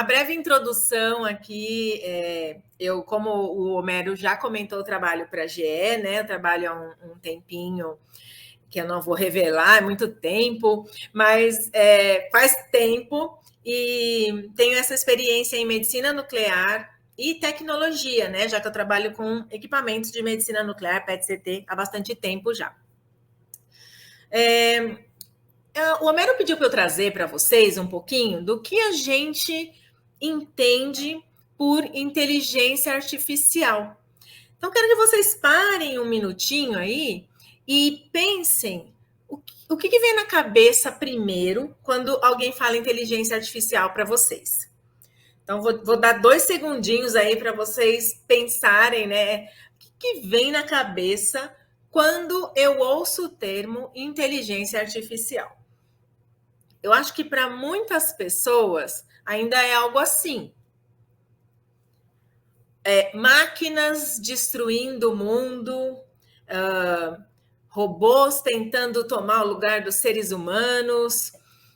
A breve introdução aqui, eu, como o Homero já comentou, eu trabalho para a GE, né? Eu trabalho há um tempinho, que eu não vou revelar, é muito tempo, mas faz tempo e tenho essa experiência em medicina nuclear e tecnologia, né? Já que eu trabalho com equipamentos de medicina nuclear, PET-CT, há bastante tempo já. O Homero pediu para eu trazer para vocês um pouquinho do que a gente entende por inteligência artificial. Então, quero que vocês parem um minutinho aí e pensem o que vem na cabeça primeiro quando alguém fala inteligência artificial para vocês. Então, vou dar 2 segundinhos aí para vocês pensarem, né? O que vem na cabeça quando eu ouço o termo inteligência artificial? Eu acho que para muitas pessoas ainda é algo assim. Máquinas destruindo o mundo, robôs tentando tomar o lugar dos seres humanos,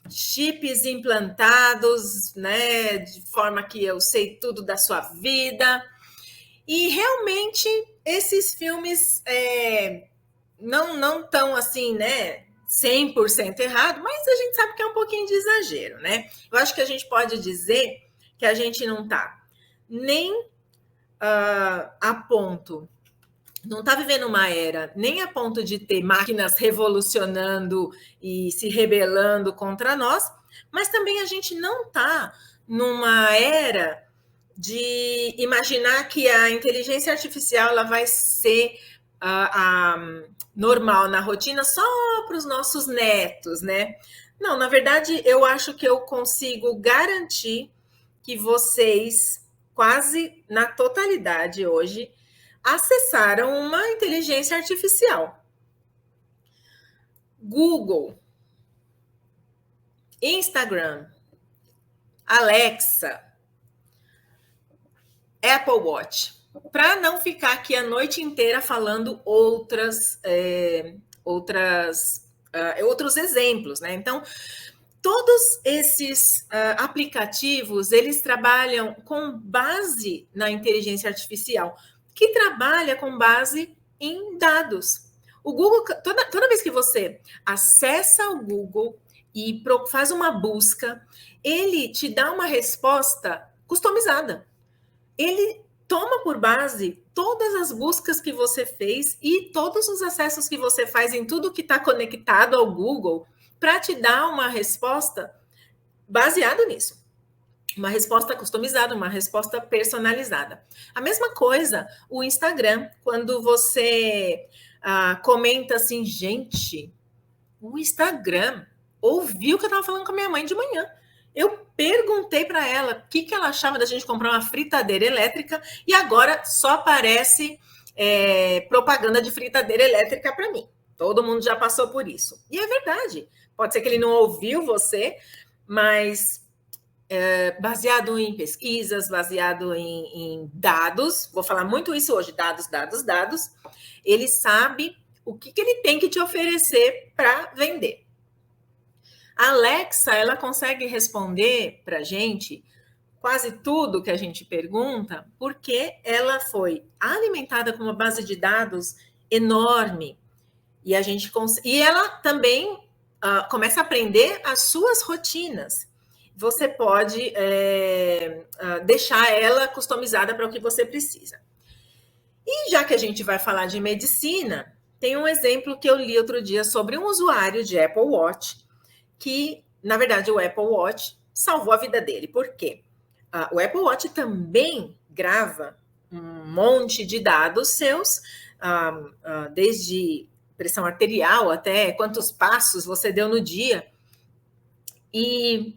chips implantados, né, de forma que eu sei tudo da sua vida. E realmente esses filmes não tão assim, né, 100% errado, mas a gente sabe que é um pouquinho de exagero, né? Eu acho que a gente pode dizer que a gente não está nem a ponto, não está vivendo uma era nem a ponto de ter máquinas revolucionando e se rebelando contra nós, mas também a gente não está numa era de imaginar que a inteligência artificial ela vai ser normal na rotina só para os nossos netos, né? Não, na verdade, eu acho que eu consigo garantir que vocês, quase na totalidade hoje, acessaram uma inteligência artificial. Google, Instagram, Alexa, Apple Watch. Para não ficar aqui a noite inteira falando outros exemplos, né? Então, todos esses aplicativos, eles trabalham com base na inteligência artificial, que trabalha com base em dados. O Google, toda vez que você acessa o Google e faz uma busca, ele te dá uma resposta customizada. Ele toma por base todas as buscas que você fez e todos os acessos que você faz em tudo que está conectado ao Google para te dar uma resposta baseada nisso. Uma resposta customizada, uma resposta personalizada. A mesma coisa o Instagram, quando você comenta assim, gente, o Instagram ouviu que eu estava falando com a minha mãe de manhã. Eu perguntei para ela o que ela achava da gente comprar uma fritadeira elétrica e agora só aparece propaganda de fritadeira elétrica para mim. Todo mundo já passou por isso. E é verdade. Pode ser que ele não ouviu você, mas baseado em pesquisas, baseado em dados, vou falar muito isso hoje, dados, ele sabe o que ele tem que te oferecer para vender. A Alexa, ela consegue responder para a gente quase tudo que a gente pergunta, porque ela foi alimentada com uma base de dados enorme. E ela também começa a aprender as suas rotinas. Você pode deixar ela customizada para o que você precisa. E já que a gente vai falar de medicina, tem um exemplo que eu li outro dia sobre um usuário de Apple Watch, que, na verdade, o Apple Watch salvou a vida dele. Por quê? O Apple Watch também grava um monte de dados seus, desde pressão arterial até quantos passos você deu no dia. E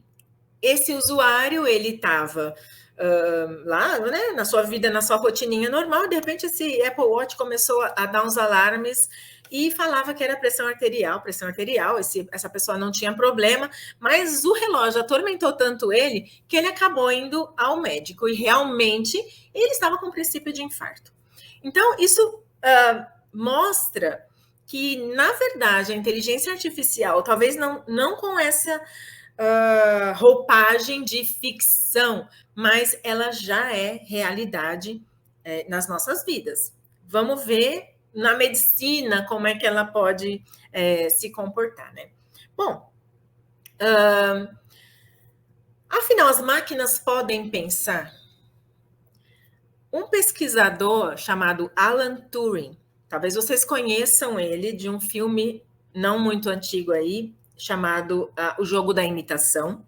esse usuário, ele estava lá, né, na sua vida, na sua rotininha normal, de repente esse Apple Watch começou a dar uns alarmes e falava que era pressão arterial, essa pessoa não tinha problema, mas o relógio atormentou tanto ele que ele acabou indo ao médico e realmente ele estava com princípio de infarto. Então, isso mostra que, na verdade, a inteligência artificial, talvez não com essa roupagem de ficção, mas ela já é realidade nas nossas vidas. Vamos ver na medicina como é que ela pode se comportar, né? Bom, afinal, as máquinas podem pensar. Um pesquisador chamado Alan Turing, talvez vocês conheçam ele de um filme não muito antigo aí, chamado O Jogo da Imitação.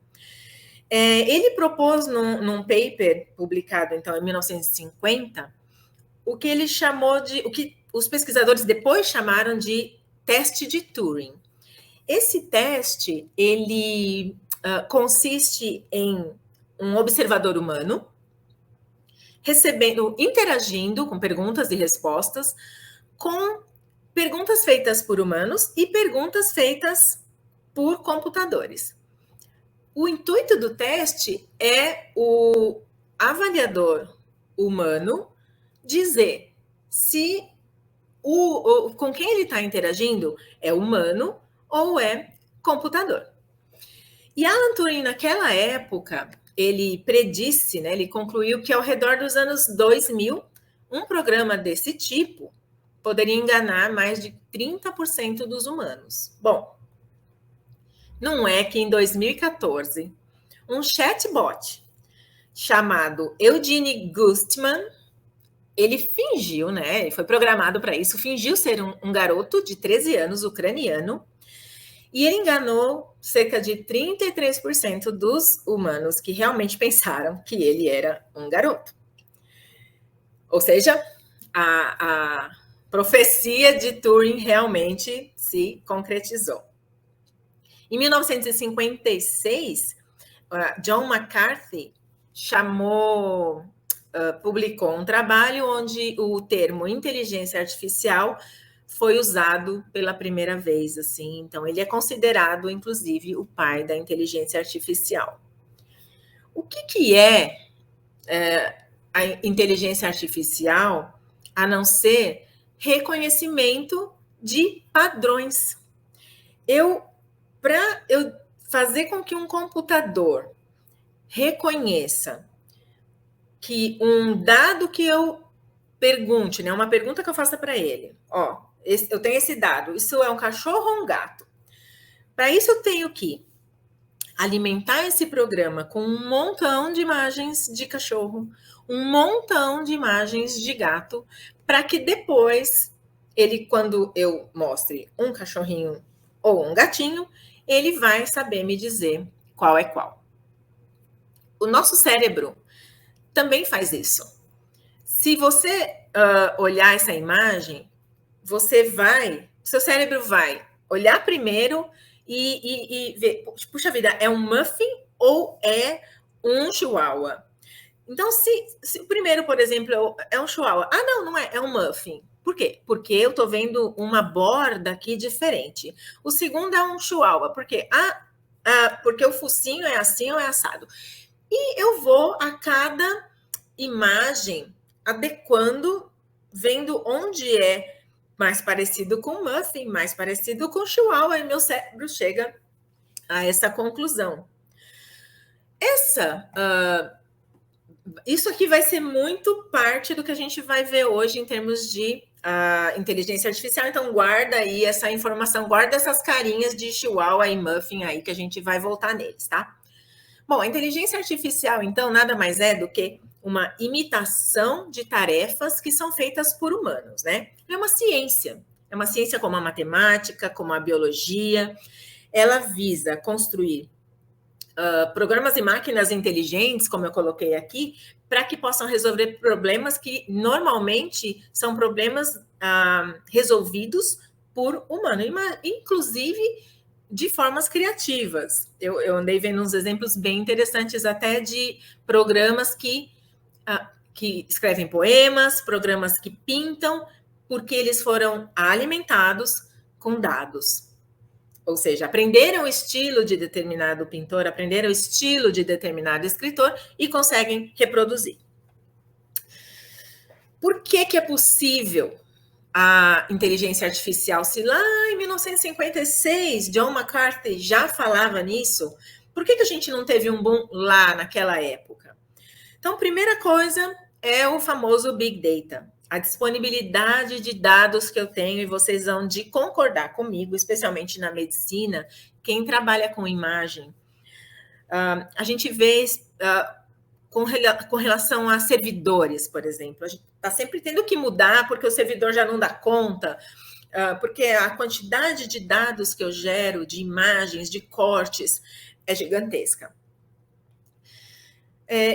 Ele propôs num paper publicado, então, em 1950, o que ele chamou de, o que os pesquisadores depois chamaram de teste de Turing. Esse teste, ele consiste em um observador humano interagindo com perguntas e respostas, com perguntas feitas por humanos e perguntas feitas por computadores. O intuito do teste é o avaliador humano dizer se com quem ele está interagindo é humano ou é computador. E Alan Turing, naquela época, ele predisse, né, ele concluiu que ao redor dos anos 2000, um programa desse tipo poderia enganar mais de 30% dos humanos. Bom, não é que em 2014, um chatbot chamado Eugene Gustman, ele fingiu, né, ele foi programado para isso, fingiu ser um garoto de 13 anos, ucraniano, e ele enganou cerca de 33% dos humanos que realmente pensaram que ele era um garoto. Ou seja, a profecia de Turing realmente se concretizou. Em 1956, John McCarthy publicou um trabalho onde o termo inteligência artificial foi usado pela primeira vez, assim. Então, ele é considerado, inclusive, o pai da inteligência artificial. O que é a inteligência artificial, a não ser reconhecimento de padrões? Para eu fazer com que um computador reconheça que um dado que eu pergunte, né, uma pergunta que eu faça para ele, eu tenho esse dado, isso é um cachorro ou um gato? Para isso eu tenho que alimentar esse programa com um montão de imagens de cachorro, um montão de imagens de gato, para que depois ele, quando eu mostre um cachorrinho ou um gatinho, ele vai saber me dizer qual é qual. O nosso cérebro também faz isso. Se você olhar essa imagem, seu cérebro vai olhar primeiro e ver, puxa vida, é um muffin ou é um chihuahua? Então, se o primeiro, por exemplo, é um chihuahua, não é um muffin. Por quê? Porque eu estou vendo uma borda aqui diferente. O segundo é um chihuahua, porque porque o focinho é assim ou é assado. E eu vou a cada imagem adequando, vendo onde é mais parecido com muffin, mais parecido com chihuahua, e meu cérebro chega a essa conclusão. Isso aqui vai ser muito parte do que a gente vai ver hoje em termos de inteligência artificial, então guarda aí essa informação, guarda essas carinhas de chihuahua e muffin aí, que a gente vai voltar neles, tá? Bom, a inteligência artificial, então, nada mais é do que uma imitação de tarefas que são feitas por humanos, né? É uma ciência como a matemática, como a biologia. Ela visa construir programas e máquinas inteligentes, como eu coloquei aqui, para que possam resolver problemas que normalmente são problemas resolvidos por humano, inclusive de formas criativas. Eu andei vendo uns exemplos bem interessantes até de programas que escrevem poemas, programas que pintam, porque eles foram alimentados com dados. Ou seja, aprenderam o estilo de determinado pintor, aprenderam o estilo de determinado escritor e conseguem reproduzir. Por que é possível a inteligência artificial? Se lá em 1956 John McCarthy já falava nisso, Por que a gente não teve um boom lá naquela época? Então, primeira coisa é o famoso Big Data, a disponibilidade de dados que eu tenho, e vocês vão de concordar comigo, especialmente na medicina, quem trabalha com imagem, a gente vê com relação a servidores, por exemplo, a gente está sempre tendo que mudar porque o servidor já não dá conta, porque a quantidade de dados que eu gero, de imagens, de cortes, é gigantesca.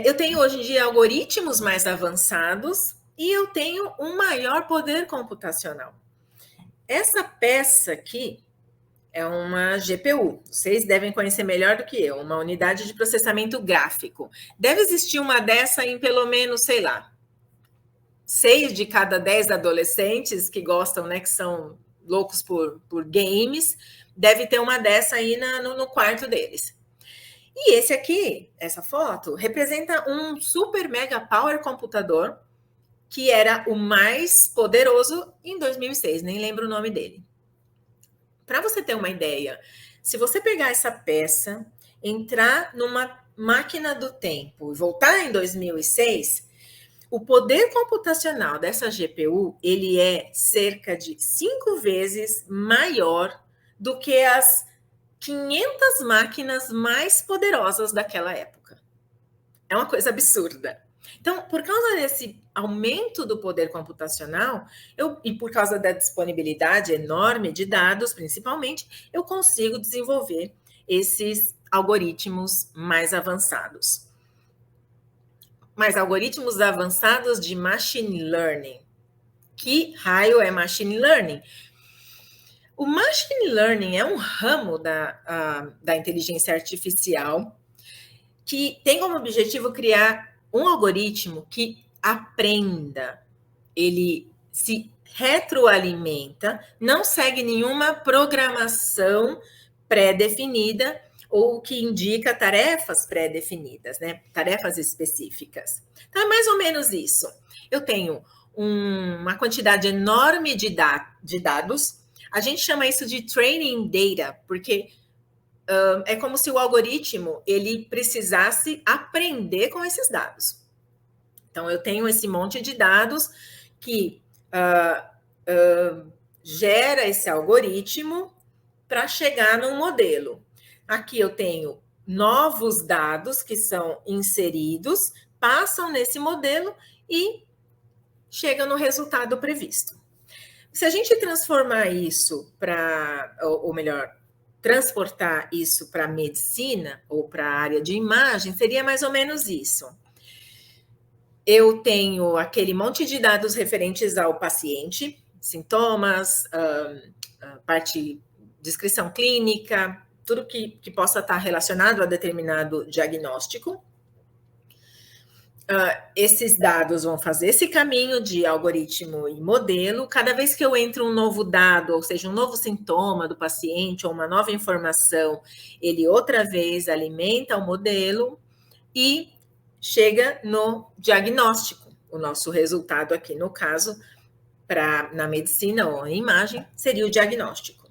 Eu tenho hoje em dia algoritmos mais avançados e eu tenho um maior poder computacional. Essa peça aqui é uma GPU. Vocês devem conhecer melhor do que eu, uma unidade de processamento gráfico. Deve existir uma dessa em pelo menos, sei lá, 6 de cada 10 adolescentes que gostam, né, que são loucos por games, deve ter uma dessa aí no quarto deles. E esse aqui, essa foto, representa um super mega power computador que era o mais poderoso em 2006, nem lembro o nome dele. Para você ter uma ideia, se você pegar essa peça, entrar numa máquina do tempo e voltar em 2006, o poder computacional dessa GPU, ele é cerca de 5 vezes maior do que as 500 máquinas mais poderosas daquela época. É uma coisa absurda. Então, por causa desse aumento do poder computacional, e por causa da disponibilidade enorme de dados, principalmente, eu consigo desenvolver esses algoritmos mais avançados. Mas algoritmos avançados de machine learning. Que raio é machine learning? O machine learning é um ramo da inteligência artificial que tem como objetivo criar um algoritmo que aprenda, ele se retroalimenta, não segue nenhuma programação pré-definida ou que indica tarefas pré-definidas, né? Tarefas específicas. Então, é mais ou menos isso. Eu tenho uma quantidade enorme de dados. A gente chama isso de training data, porque é como se o algoritmo ele precisasse aprender com esses dados. Então, eu tenho esse monte de dados que gera esse algoritmo para chegar num modelo. Aqui eu tenho novos dados que são inseridos, passam nesse modelo e chegam no resultado previsto. Se a gente transformar isso ou melhor, transportar isso para a medicina ou para a área de imagem, seria mais ou menos isso. Eu tenho aquele monte de dados referentes ao paciente, sintomas, parte descrição clínica, tudo que possa estar relacionado a determinado diagnóstico. Esses dados vão fazer esse caminho de algoritmo e modelo. Cada vez que eu entro um novo dado, ou seja, um novo sintoma do paciente ou uma nova informação, ele outra vez alimenta o modelo e chega no diagnóstico. O nosso resultado aqui, no caso, na medicina ou em imagem, seria o diagnóstico.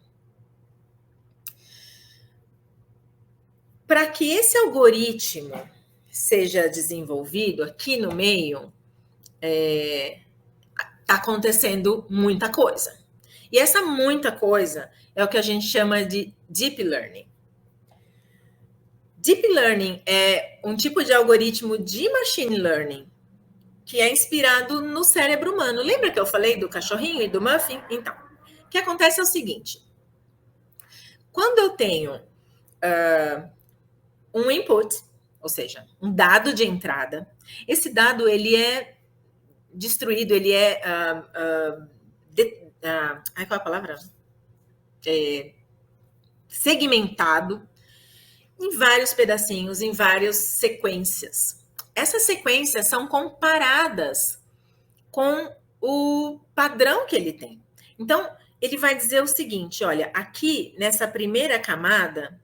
Para que esse algoritmo seja desenvolvido aqui no meio, está acontecendo muita coisa. E essa muita coisa é o que a gente chama de Deep Learning. Deep Learning é um tipo de algoritmo de Machine Learning que é inspirado no cérebro humano. Lembra que eu falei do cachorrinho e do muffin? Então, o que acontece é o seguinte. Quando eu tenho um input, ou seja, um dado de entrada, esse dado ele é destruído, ele é qual é a palavra? Segmentado em vários pedacinhos, em várias sequências. Essas sequências são comparadas com o padrão que ele tem. Então, ele vai dizer o seguinte, olha, aqui nessa primeira camada,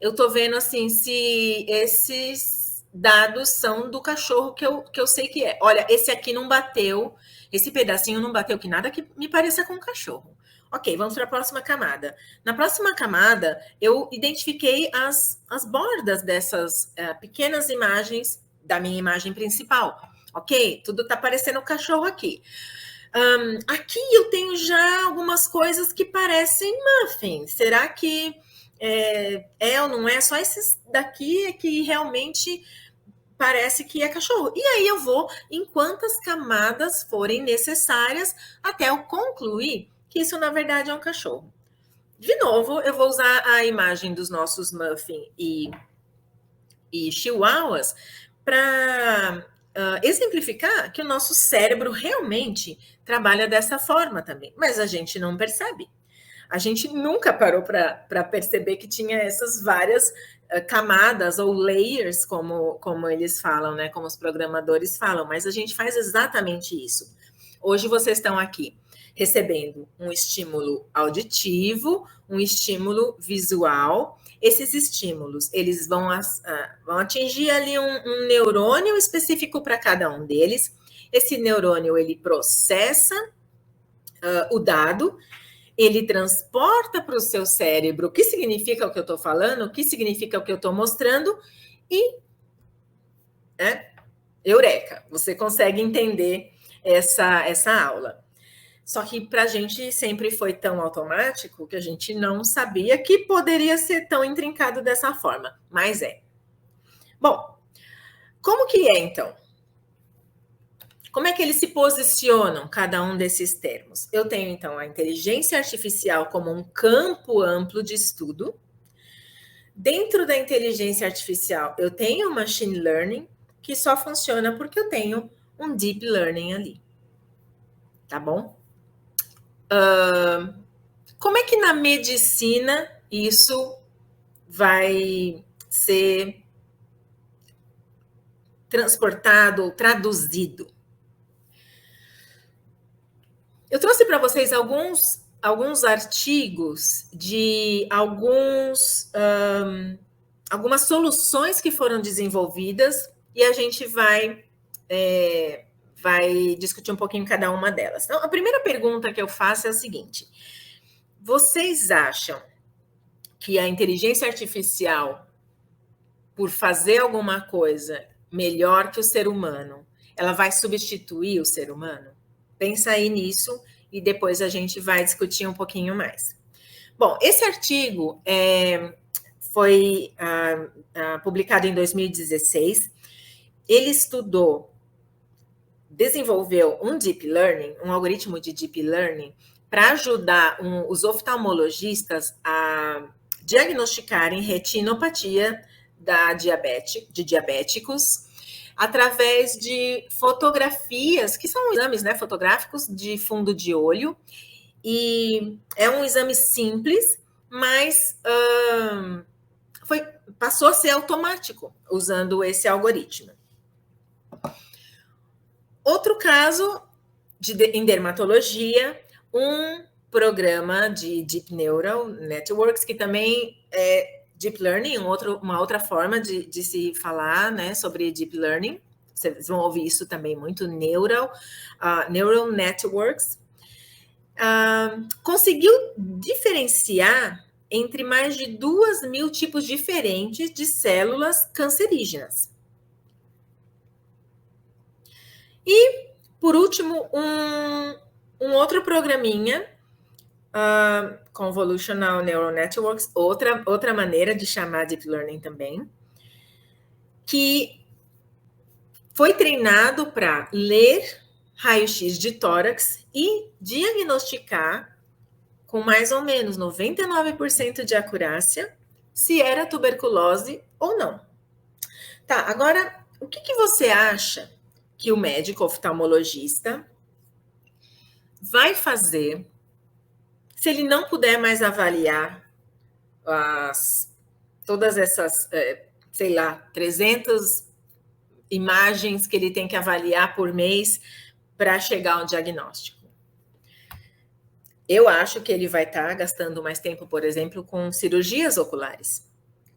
eu estou vendo assim se esses dados são do cachorro que eu sei que é. Olha, esse aqui não bateu, Esse pedacinho não bateu que nada que me pareça com um cachorro. Ok, vamos para a próxima camada. Na próxima camada, eu identifiquei as bordas dessas pequenas imagens da minha imagem principal. Ok, tudo está parecendo um cachorro aqui. Aqui eu tenho já algumas coisas que parecem muffin. Será que ou não é? Só esses daqui é que realmente parece que é cachorro. E aí eu vou em quantas camadas forem necessárias até eu concluir que isso, na verdade, é um cachorro. De novo, eu vou usar a imagem dos nossos muffin e chihuahuas para exemplificar que o nosso cérebro realmente trabalha dessa forma também, mas a gente não percebe. A gente nunca parou para perceber que tinha essas várias camadas ou layers, como eles falam, né? Como os programadores falam, mas a gente faz exatamente isso. Hoje vocês estão aqui recebendo um estímulo auditivo, um estímulo visual. Esses estímulos, eles vão atingir ali um neurônio específico para cada um deles. Esse neurônio, ele processa o dado, ele transporta para o seu cérebro o que significa o que eu estou falando, o que significa o que eu estou mostrando e, eureka, você consegue entender essa aula. Só que para a gente sempre foi tão automático que a gente não sabia que poderia ser tão intrincado dessa forma, mas é. Bom, como que é então? Como é que eles se posicionam, cada um desses termos? Eu tenho, então, a inteligência artificial como um campo amplo de estudo. Dentro da inteligência artificial, eu tenho o machine learning, que só funciona porque eu tenho um deep learning ali. Tá bom? Como é que na medicina isso vai ser transportado ou traduzido? Eu trouxe para vocês alguns artigos de algumas soluções que foram desenvolvidas e a gente vai discutir um pouquinho cada uma delas. Então, a primeira pergunta que eu faço é a seguinte: vocês acham que a inteligência artificial, por fazer alguma coisa melhor que o ser humano, ela vai substituir o ser humano? Pensa aí nisso e depois a gente vai discutir um pouquinho mais. Bom, esse artigo foi publicado em 2016. Ele desenvolveu um deep learning, um algoritmo de deep learning, para ajudar os oftalmologistas a diagnosticarem retinopatia de diabéticos através de fotografias, que são exames, né, fotográficos de fundo de olho, e é um exame simples, mas passou a ser automático usando esse algoritmo. Outro caso em dermatologia, um programa de Deep Neural Networks, que também é Deep Learning, uma outra forma de se falar, né, sobre Deep Learning. Vocês vão ouvir isso também muito, Neural Networks. Conseguiu diferenciar entre mais de 2.000 tipos diferentes de células cancerígenas. E, por último, um outro programinha, Convolutional Neural Networks, outra maneira de chamar Deep Learning também, que foi treinado para ler raio-x de tórax e diagnosticar com mais ou menos 99% de acurácia se era tuberculose ou não. Tá, agora, o que você acha que o médico oftalmologista vai fazer se ele não puder mais avaliar todas essas, 300 imagens que ele tem que avaliar por mês para chegar a um diagnóstico? Eu acho que ele vai estar gastando mais tempo, por exemplo, com cirurgias oculares,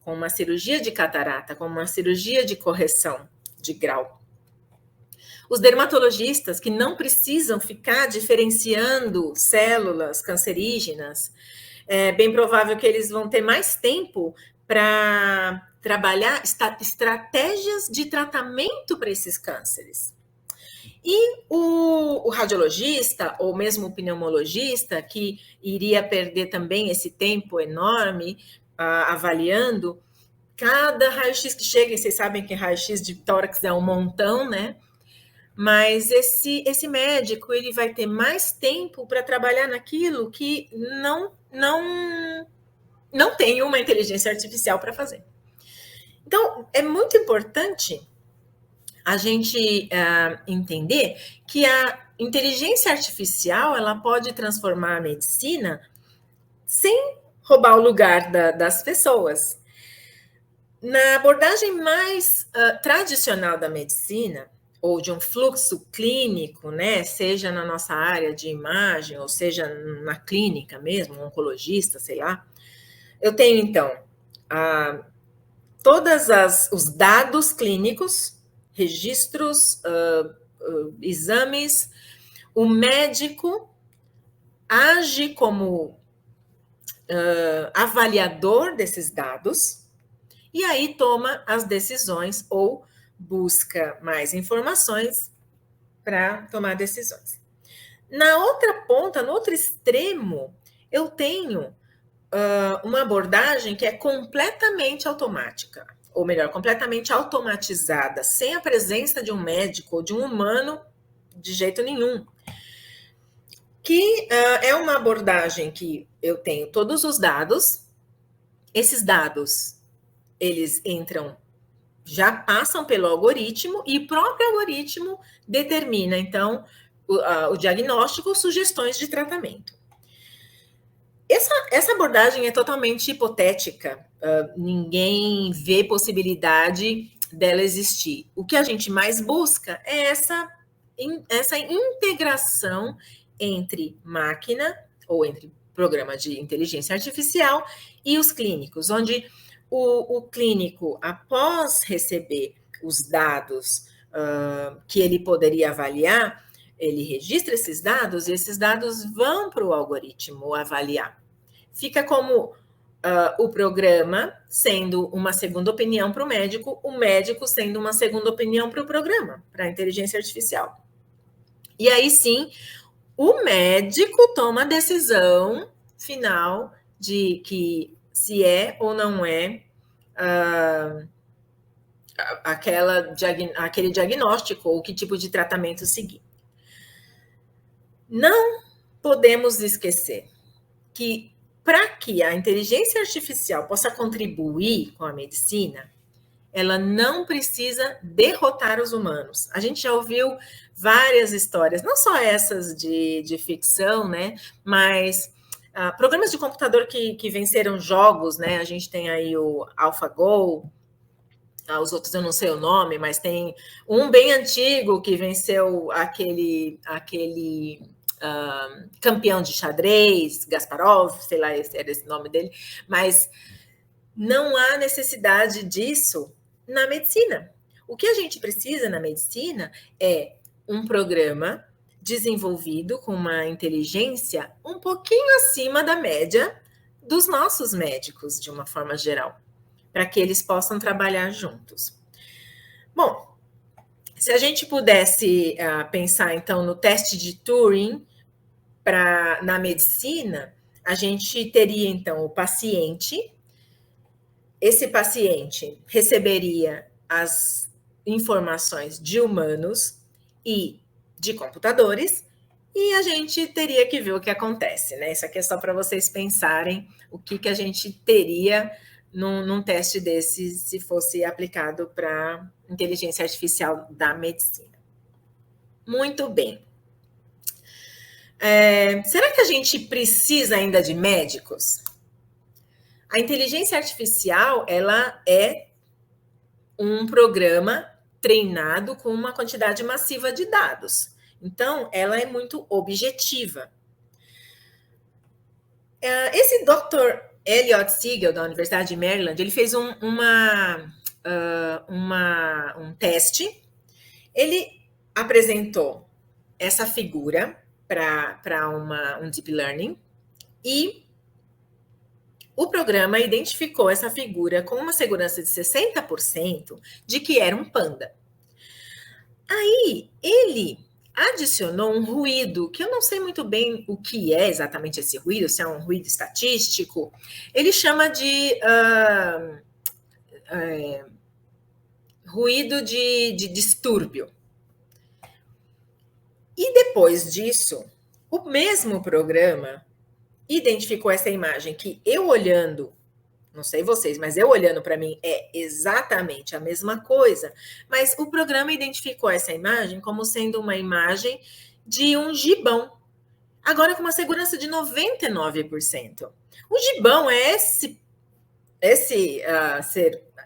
com uma cirurgia de catarata, com uma cirurgia de correção de grau. Os dermatologistas que não precisam ficar diferenciando células cancerígenas, é bem provável que eles vão ter mais tempo para trabalhar estratégias de tratamento para esses cânceres. E o radiologista, ou mesmo o pneumologista, que iria perder também esse tempo enorme avaliando cada raio-x que chega, e vocês sabem que raio-x de tórax é um montão, né? Mas esse médico, ele vai ter mais tempo para trabalhar naquilo que não tem uma inteligência artificial para fazer. Então, é muito importante a gente entender que a inteligência artificial, ela pode transformar a medicina sem roubar o lugar das pessoas. Na abordagem mais tradicional da medicina, ou de um fluxo clínico, né, seja na nossa área de imagem, ou seja na clínica mesmo, um oncologista, sei lá, eu tenho, então, todos os dados clínicos, registros, exames, o médico age como avaliador desses dados e aí toma as decisões ou busca mais informações para tomar decisões. Na outra ponta, no outro extremo, eu tenho uma abordagem que é completamente automática, ou melhor, completamente automatizada, sem a presença de um médico ou de um humano de jeito nenhum. Que é uma abordagem que eu tenho todos os dados, esses dados, eles entram, já passam pelo algoritmo, e o próprio algoritmo determina, então, o diagnóstico, sugestões de tratamento. Essa abordagem é totalmente hipotética, ninguém vê possibilidade dela existir. O que a gente mais busca é essa integração entre máquina, ou entre programa de inteligência artificial, e os clínicos, onde o clínico, após receber os dados que ele poderia avaliar, ele registra esses dados e esses dados vão para o algoritmo avaliar. Fica como o programa sendo uma segunda opinião para o médico sendo uma segunda opinião para o programa, para a inteligência artificial. E aí sim, o médico toma a decisão final de que se é ou não é aquele diagnóstico ou que tipo de tratamento seguir. Não podemos esquecer que para que a inteligência artificial possa contribuir com a medicina, ela não precisa derrotar os humanos. A gente já ouviu várias histórias, não só essas de ficção, né? Mas programas de computador que venceram jogos, né? A gente tem aí o AlphaGo, os outros eu não sei o nome, mas tem um bem antigo que venceu aquele campeão de xadrez, Gasparov, sei lá, era esse nome dele, mas não há necessidade disso na medicina. O que a gente precisa na medicina é um programa desenvolvido com uma inteligência um pouquinho acima da média dos nossos médicos, de uma forma geral, para que eles possam trabalhar juntos. Bom, se a gente pudesse pensar, então, no teste de Turing na medicina, a gente teria, então, o paciente. Esse paciente receberia as informações de humanos e de computadores, e a gente teria que ver o que acontece, né? Isso aqui é só para vocês pensarem o que a gente teria num teste desse se fosse aplicado para inteligência artificial da medicina. Muito bem. Será que a gente precisa ainda de médicos? A inteligência artificial, ela é um programa treinado com uma quantidade massiva de dados. Então, ela é muito objetiva. Esse Dr. Elliot Siegel, da Universidade de Maryland, ele fez um teste. Ele apresentou essa figura para um deep learning e o programa identificou essa figura com uma segurança de 60% de que era um panda. Aí ele adicionou um ruído, que eu não sei muito bem o que é exatamente esse ruído, se é um ruído estatístico. Ele chama de ruído de distúrbio. E depois disso, o mesmo programa identificou essa imagem que eu olhando, não sei vocês, mas eu olhando para mim é exatamente a mesma coisa, mas o programa identificou essa imagem como sendo uma imagem de um gibão, agora com uma segurança de 99%. O gibão é esse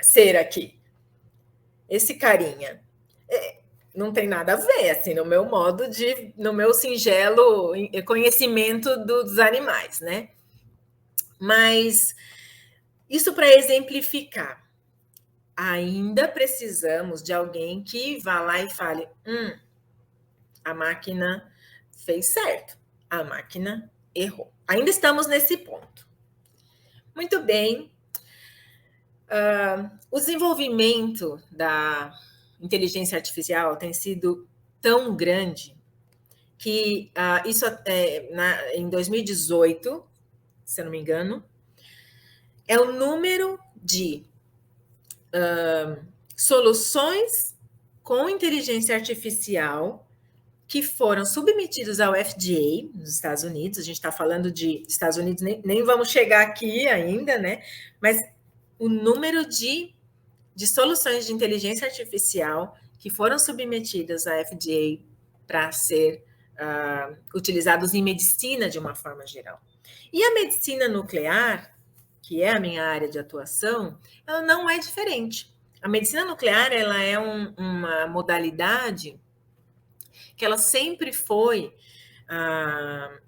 ser aqui, esse carinha. Não tem nada a ver, assim, no meu singelo conhecimento dos animais, né? Mas isso para exemplificar. Ainda precisamos de alguém que vá lá e fale: a máquina fez certo, a máquina errou. Ainda estamos nesse ponto. Muito bem. O desenvolvimento da inteligência artificial tem sido tão grande que isso em 2018, se eu não me engano, é o número de soluções com inteligência artificial que foram submetidos ao FDA nos Estados Unidos. A gente está falando de Estados Unidos, nem vamos chegar aqui ainda, né? Mas o número de soluções de inteligência artificial que foram submetidas à FDA para ser utilizados em medicina de uma forma geral. E a medicina nuclear, que é a minha área de atuação, ela não é diferente. A medicina nuclear ela é uma modalidade que ela sempre foi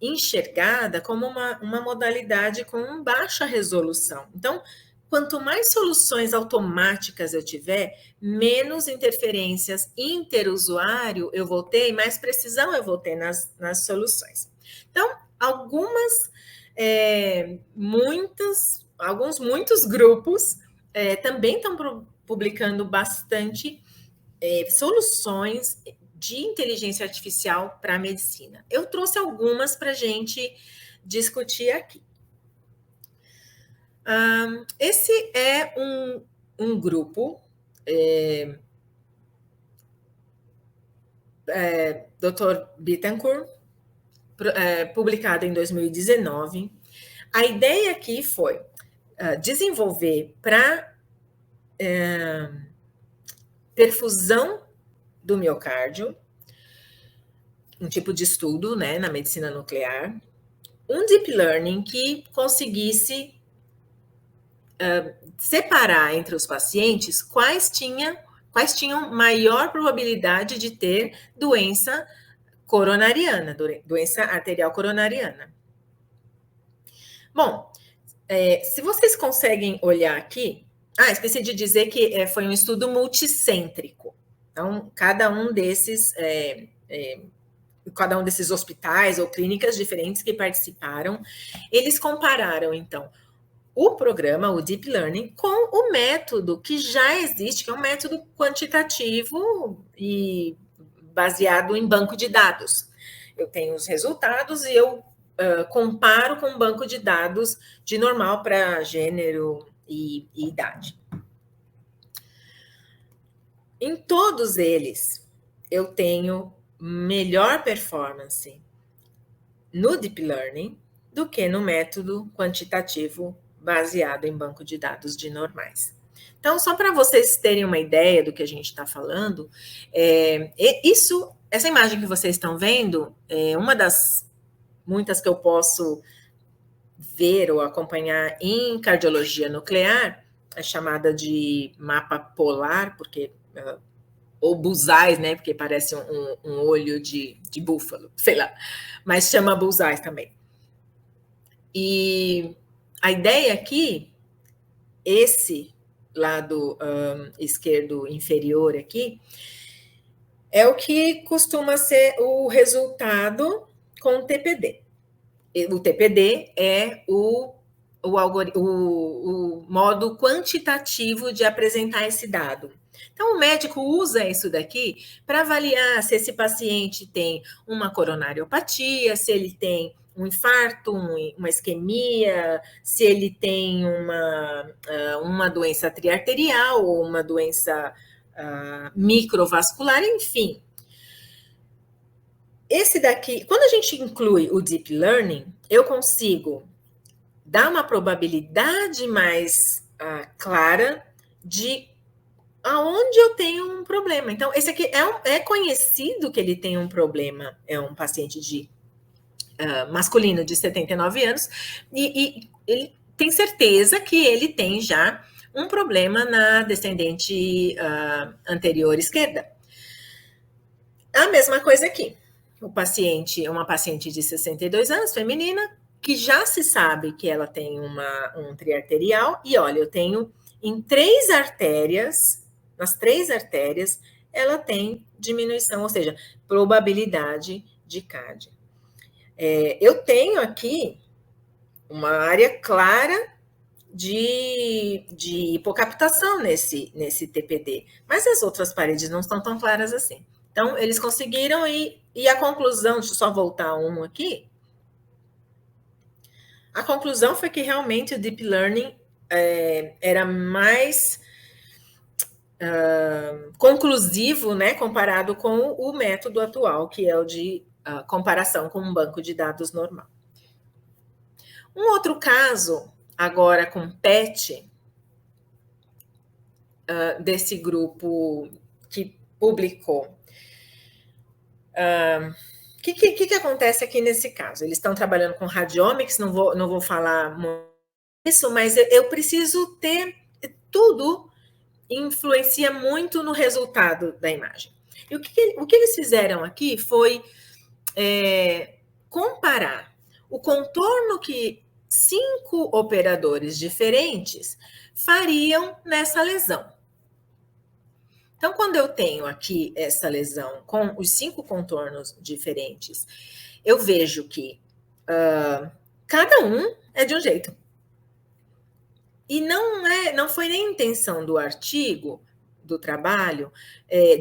enxergada como uma modalidade com baixa resolução. Então, quanto mais soluções automáticas eu tiver, menos interferências interusuário eu vou ter e mais precisão eu vou ter nas soluções. Então, muitos grupos também estão publicando bastante soluções de inteligência artificial para a medicina. Eu trouxe algumas para a gente discutir aqui. Esse é um grupo, Dr. Bittencourt, publicado em 2019. A ideia aqui foi desenvolver para perfusão do miocárdio, um tipo de estudo, né, na medicina nuclear, um deep learning que conseguisse separar entre os pacientes quais tinham maior probabilidade de ter doença coronariana, doença arterial coronariana. Bom, se vocês conseguem olhar aqui, esqueci de dizer que foi um estudo multicêntrico. Então, cada um desses hospitais ou clínicas diferentes que participaram, eles compararam, então, o programa, o Deep Learning, com o método que já existe, que é um método quantitativo e baseado em banco de dados. Eu tenho os resultados e eu comparo com um banco de dados de normal para gênero e idade. Em todos eles, eu tenho melhor performance no Deep Learning do que no método quantitativo baseado em banco de dados de normais. Então, só para vocês terem uma ideia do que a gente está falando, essa imagem que vocês estão vendo é uma das muitas que eu posso ver ou acompanhar em cardiologia nuclear, é chamada de mapa polar, porque ou bullseyes, né? Porque parece um olho de búfalo, sei lá, mas chama bullseyes também. E a ideia aqui, esse lado esquerdo inferior aqui, É o que costuma ser o resultado com o TPD. O TPD é o modo quantitativo de apresentar esse dado. Então, o médico usa isso daqui para avaliar se esse paciente tem uma coronariopatia, se ele tem um infarto, uma isquemia, se ele tem uma doença triarterial ou uma doença microvascular, enfim. Esse daqui, quando a gente inclui o Deep Learning, eu consigo dar uma probabilidade mais clara de aonde eu tenho um problema. Então, esse aqui é conhecido que ele tem um problema, é um paciente masculino de 79 anos, e ele tem certeza que ele tem já um problema na descendente anterior esquerda. A mesma coisa aqui. Uma paciente de 62 anos, feminina, que já se sabe que ela tem um triarterial, e olha, eu tenho em 3 artérias, nas 3 artérias, ela tem diminuição, ou seja, probabilidade de CAD. Eu tenho aqui uma área clara de hipocaptação nesse TPD, mas as outras paredes não estão tão claras assim. Então, eles conseguiram e a conclusão, deixa eu só voltar um aqui, a conclusão foi que realmente o Deep Learning era mais conclusivo, né, comparado com o método atual, que é o de comparação com um banco de dados normal. Um outro caso, agora com PET, desse grupo que publicou. O que acontece aqui nesse caso? Eles estão trabalhando com radiomics, não vou falar isso, mas eu preciso ter tudo influencia muito no resultado da imagem. E o que eles fizeram aqui foi comparar o contorno que 5 operadores diferentes fariam nessa lesão. Então, quando eu tenho aqui essa lesão com os 5 contornos diferentes, eu vejo que cada um é de um jeito. E não foi nem a intenção do artigo, do trabalho,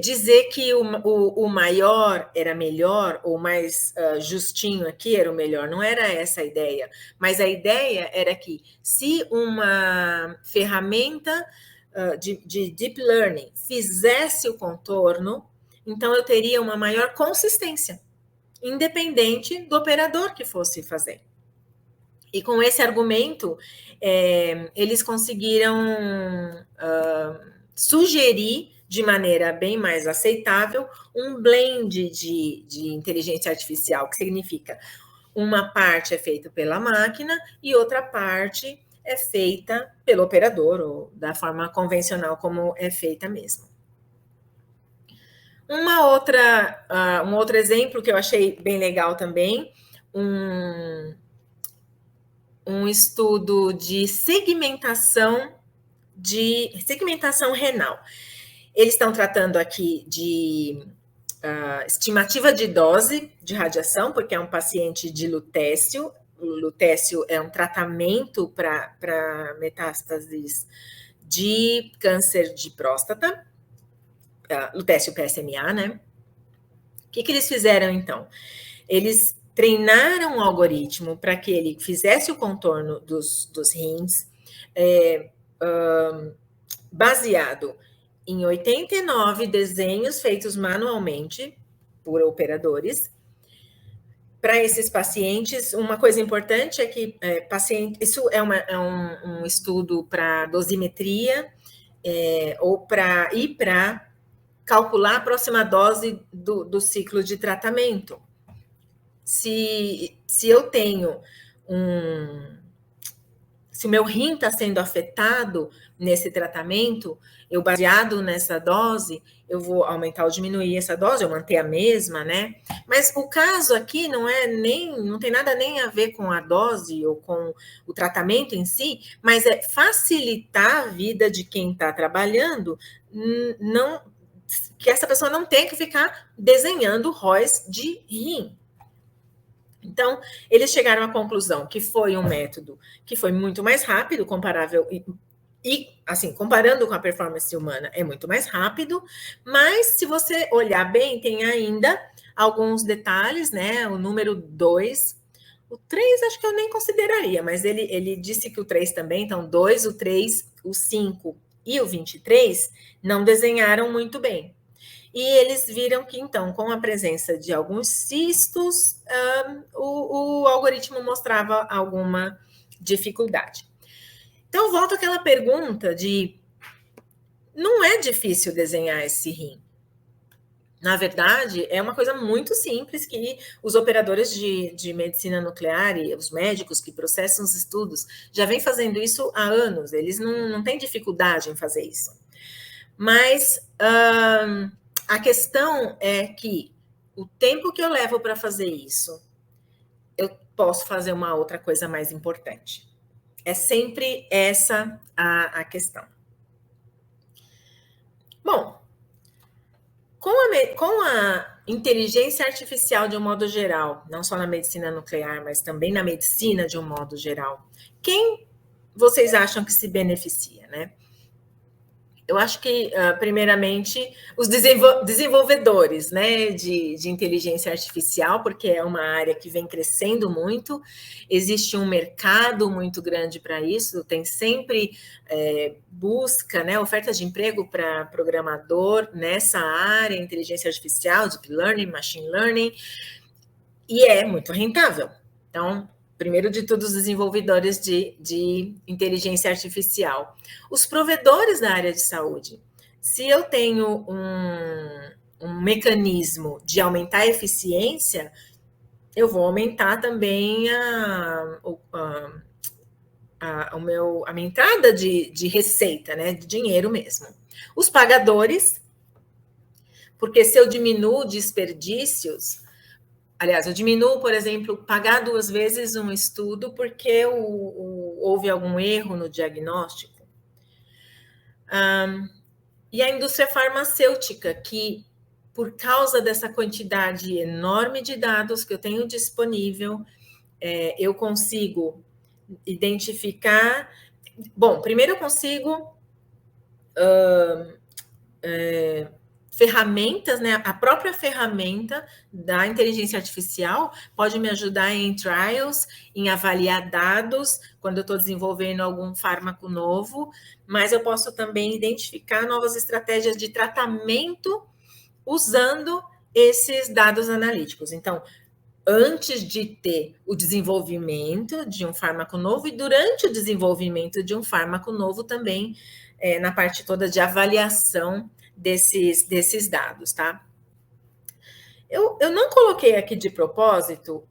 dizer que o maior era melhor, ou mais justinho aqui era o melhor. Não era essa a ideia. Mas a ideia era que se uma ferramenta de Deep Learning fizesse o contorno, então eu teria uma maior consistência, independente do operador que fosse fazer. E com esse argumento, eles conseguiram sugerir, de maneira bem mais aceitável, um blend de inteligência artificial, que significa uma parte é feita pela máquina e outra parte é feita pelo operador, ou da forma convencional como é feita mesmo. Um outro exemplo que eu achei bem legal também, um estudo de segmentação renal. Eles estão tratando aqui de estimativa de dose de radiação, porque é um paciente de lutécio. O lutécio é um tratamento para metástases de câncer de próstata, lutécio PSMA, né? O que eles fizeram, então? Eles treinaram um algoritmo para que ele fizesse o contorno dos rins, baseado em 89 desenhos feitos manualmente por operadores. Para esses pacientes, uma coisa importante é que isso é um estudo para dosimetria ou para calcular a próxima dose do ciclo de tratamento. Se eu tenho se o meu rim está sendo afetado nesse tratamento, eu baseado nessa dose, eu vou aumentar ou diminuir essa dose, ou manter a mesma, né? Mas o caso aqui não tem nada nem a ver com a dose ou com o tratamento em si, mas é facilitar a vida de quem está trabalhando, não que essa pessoa não tenha que ficar desenhando róis de rim. Então, eles chegaram à conclusão que foi um método que foi muito mais rápido, comparável e assim, comparando com a performance humana, é muito mais rápido, mas se você olhar bem, tem ainda alguns detalhes, né? O número 2, o 3 acho que eu nem consideraria, mas ele disse que o 3 também, então 2, o 3, o 5 e o 23 não desenharam muito bem. E eles viram que, então, com a presença de alguns cistos, o algoritmo mostrava alguma dificuldade. Então, volto àquela pergunta de não é difícil desenhar esse rim. Na verdade, é uma coisa muito simples que os operadores de medicina nuclear e os médicos que processam os estudos já vêm fazendo isso há anos. Eles não têm dificuldade em fazer isso. Mas a questão é que o tempo que eu levo para fazer isso, eu posso fazer uma outra coisa mais importante. É sempre essa a questão. Bom, com a inteligência artificial de um modo geral, não só na medicina nuclear, mas também na medicina de um modo geral, quem vocês acham que se beneficia, né? Eu acho que, primeiramente, os desenvolvedores, né, de inteligência artificial, porque é uma área que vem crescendo muito, existe um mercado muito grande para isso, tem sempre busca, né, oferta de emprego para programador nessa área, inteligência artificial, deep learning, machine learning, e é muito rentável. Então, primeiro de tudo, os desenvolvedores de inteligência artificial. Os provedores da área de saúde. Se eu tenho um mecanismo de aumentar a eficiência, eu vou aumentar também a minha entrada de receita, né, de dinheiro mesmo. Os pagadores, porque se eu diminuo desperdícios, aliás, eu diminuo, por exemplo, pagar 2 vezes um estudo porque houve algum erro no diagnóstico. E a indústria farmacêutica, que por causa dessa quantidade enorme de dados que eu tenho disponível, eu consigo identificar. Bom, primeiro eu consigo ferramentas, né? A própria ferramenta da inteligência artificial pode me ajudar em trials, em avaliar dados, quando eu estou desenvolvendo algum fármaco novo, mas eu posso também identificar novas estratégias de tratamento usando esses dados analíticos. Então, antes de ter o desenvolvimento de um fármaco novo e durante o desenvolvimento de um fármaco novo também, na parte toda de avaliação desses dados, tá? Eu não coloquei aqui de propósito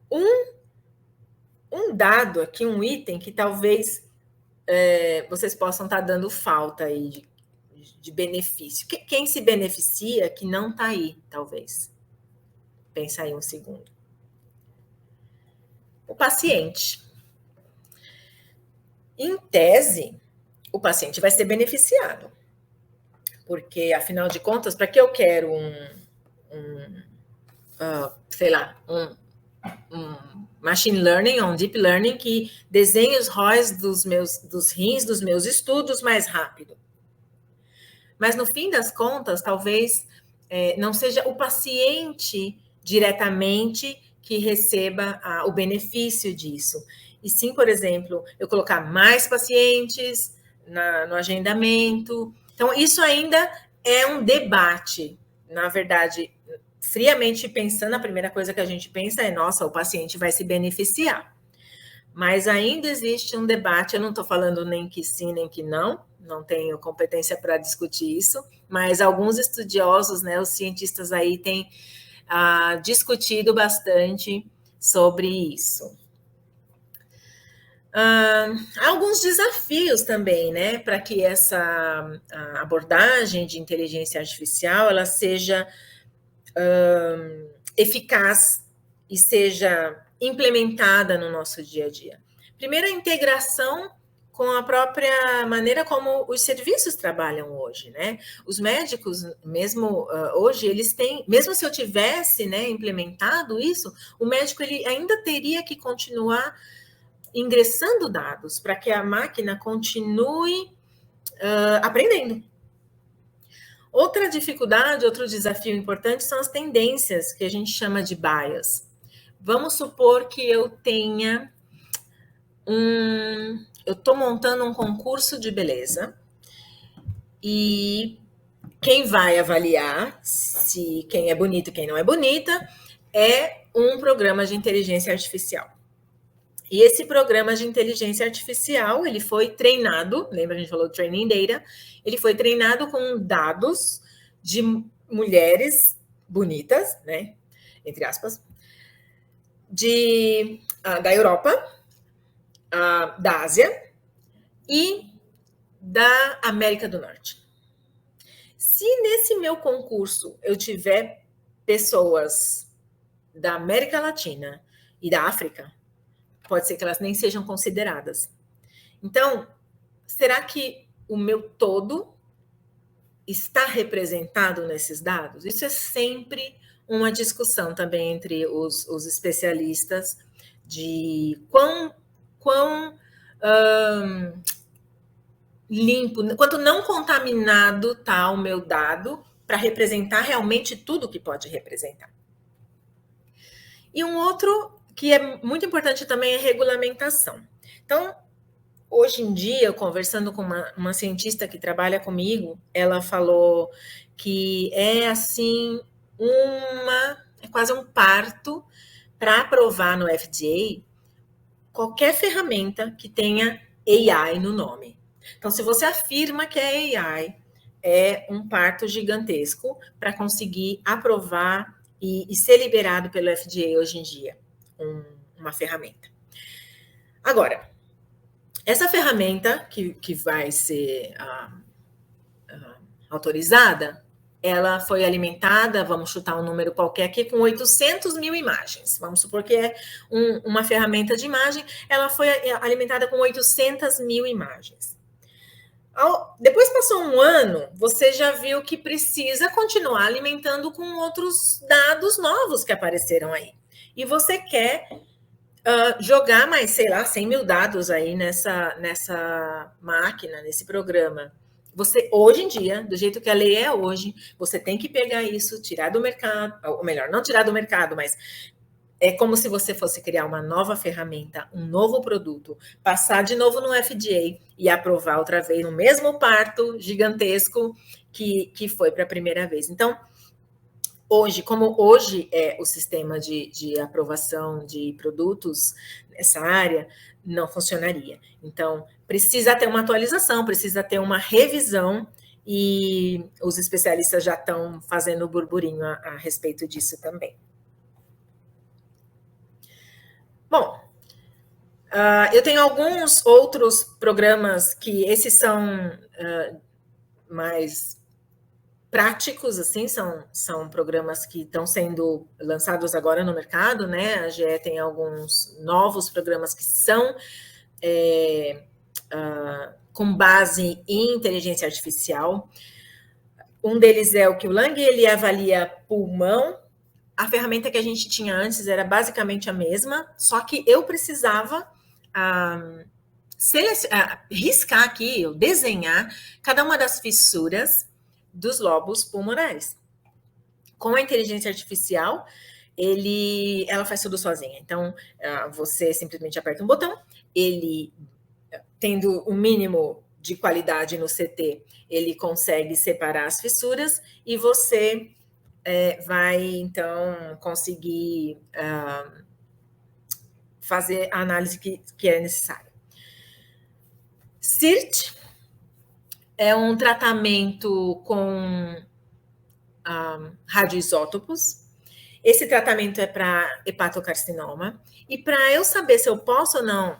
um dado aqui, um item que talvez vocês possam estar dando falta aí de benefício. Quem se beneficia que não está aí, talvez. Pensa aí um segundo. O paciente. Em tese, o paciente vai ser beneficiado. Porque, afinal de contas, para que eu quero um machine learning ou um deep learning que desenhe os ROIs dos rins dos meus estudos mais rápido? Mas, no fim das contas, talvez não seja o paciente diretamente que receba o benefício disso. E sim, por exemplo, eu colocar mais pacientes no agendamento. Então, isso ainda é um debate. Na verdade, friamente pensando, a primeira coisa que a gente pensa é, nossa, o paciente vai se beneficiar. Mas ainda existe um debate, eu não estou falando nem que sim, nem que não tenho competência para discutir isso, mas alguns estudiosos, né, os cientistas aí têm discutido bastante sobre isso. Há alguns desafios também, né, para que essa abordagem de inteligência artificial ela seja eficaz e seja implementada no nosso dia a dia. Primeiro, a integração com a própria maneira como os serviços trabalham hoje, né? Os médicos, mesmo hoje, eles têm, mesmo se eu tivesse, né, implementado isso, o médico ele ainda teria que continuar ingressando dados para que a máquina continue aprendendo. Outra dificuldade, outro desafio importante são as tendências, que a gente chama de bias. Vamos supor que eu tenha eu estou montando um concurso de beleza e quem vai avaliar se quem é bonito e quem não é bonita é um programa de inteligência artificial. E esse programa de inteligência artificial, ele foi treinado, lembra a gente falou training data, ele foi treinado com dados de mulheres bonitas, né, entre aspas, da Europa, da Ásia e da América do Norte. Se nesse meu concurso eu tiver pessoas da América Latina e da África, pode ser que elas nem sejam consideradas. Então, será que o meu todo está representado nesses dados? Isso é sempre uma discussão também entre os especialistas de quão limpo, quanto não contaminado está o meu dado para representar realmente tudo que pode representar. E um outro que é muito importante também é regulamentação. Então, hoje em dia, conversando com uma cientista que trabalha comigo, ela falou que é assim é quase um parto para aprovar no FDA qualquer ferramenta que tenha AI no nome. Então, se você afirma que é AI, é um parto gigantesco para conseguir aprovar e ser liberado pelo FDA hoje em dia, uma ferramenta. Agora, essa ferramenta que vai ser autorizada, ela foi alimentada, vamos chutar um número qualquer aqui, com 800 mil imagens. Vamos supor que é uma ferramenta de imagem, ela foi alimentada com 800 mil imagens. Depois passou um ano, você já viu que precisa continuar alimentando com outros dados novos que apareceram aí. E você quer jogar mais, sei lá, 100 mil dados aí nessa máquina, nesse programa. Você, hoje em dia, do jeito que a lei é hoje, você tem que pegar isso, tirar do mercado, ou melhor, não tirar do mercado, mas é como se você fosse criar uma nova ferramenta, um novo produto, passar de novo no FDA e aprovar outra vez no mesmo parto gigantesco que foi para a primeira vez. Então, como hoje é o sistema de aprovação de produtos nessa área, não funcionaria. Então, precisa ter uma atualização, precisa ter uma revisão, e os especialistas já estão fazendo burburinho a respeito disso também. Bom, eu tenho alguns outros programas que esses são mais práticos, assim, são programas que estão sendo lançados agora no mercado, né? A GE tem alguns novos programas que são com base em inteligência artificial. Um deles é o QLang, ele avalia pulmão. A ferramenta que a gente tinha antes era basicamente a mesma, só que eu precisava riscar aqui, eu desenhar cada uma das fissuras dos lobos pulmonares. Com a inteligência artificial, ela faz tudo sozinha. Então, você simplesmente aperta um botão, ele, tendo o mínimo de qualidade no CT, ele consegue separar as fissuras e você vai, então, conseguir fazer a análise que é necessária. CIRT é um tratamento com radioisótopos. Esse tratamento é para hepatocarcinoma. E para eu saber se eu posso ou não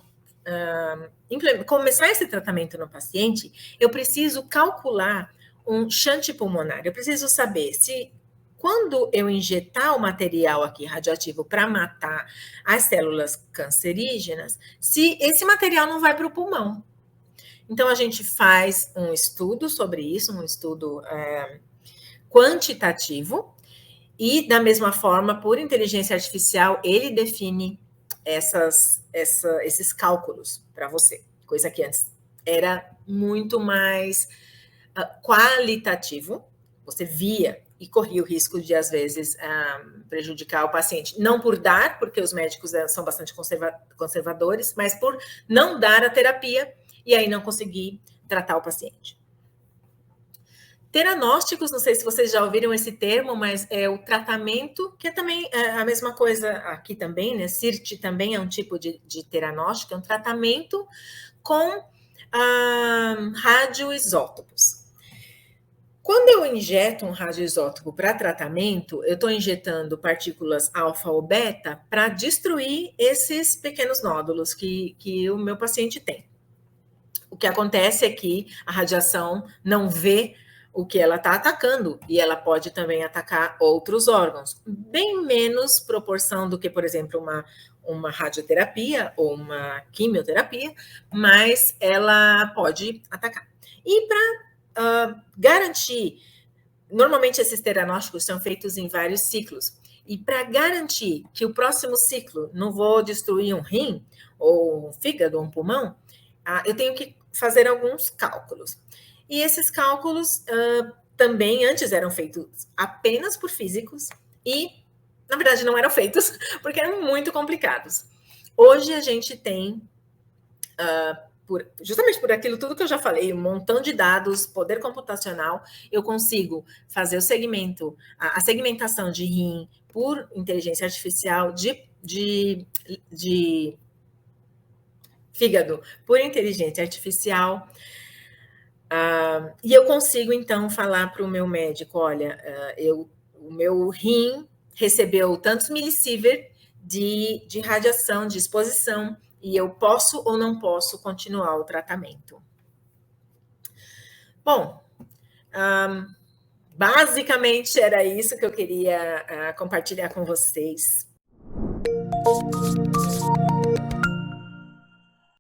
começar esse tratamento no paciente, eu preciso calcular um shunt pulmonar. Eu preciso saber se, quando eu injetar o material aqui radioativo para matar as células cancerígenas, se esse material não vai para o pulmão. Então, a gente faz um estudo sobre isso, um estudo quantitativo, e, da mesma forma, por inteligência artificial, ele define esses cálculos para você, coisa que antes era muito mais qualitativo, você via e corria o risco de, às vezes, prejudicar o paciente. Não por dar, porque os médicos são bastante conservadores, mas por não dar a terapia e aí não conseguir tratar o paciente. Teranósticos, não sei se vocês já ouviram esse termo, mas é o tratamento, que é também a mesma coisa aqui também, né? CIRT também é um tipo de teranóstico, é um tratamento com radioisótopos. Quando eu injeto um radioisótopo para tratamento, eu estou injetando partículas alfa ou beta para destruir esses pequenos nódulos que o meu paciente tem. O que acontece é que a radiação não vê o que ela está atacando, e ela pode também atacar outros órgãos, bem menos proporção do que, por exemplo, uma radioterapia ou uma quimioterapia, mas ela pode atacar. E para garantir, normalmente esses teranósticos são feitos em vários ciclos, e para garantir que o próximo ciclo não vou destruir um rim, ou um fígado, ou um pulmão, eu tenho que fazer alguns cálculos. E esses cálculos também antes eram feitos apenas por físicos e, na verdade, não eram feitos porque eram muito complicados. Hoje a gente tem, justamente por aquilo tudo que eu já falei, um montão de dados, poder computacional, eu consigo fazer o segmento, a segmentação de rim por inteligência artificial, de fígado por inteligência artificial. E eu consigo, então, falar para o meu médico, olha, o meu rim recebeu tantos milisievert de radiação, de exposição, e eu posso ou não posso continuar o tratamento. Bom, basicamente era isso que eu queria compartilhar com vocês.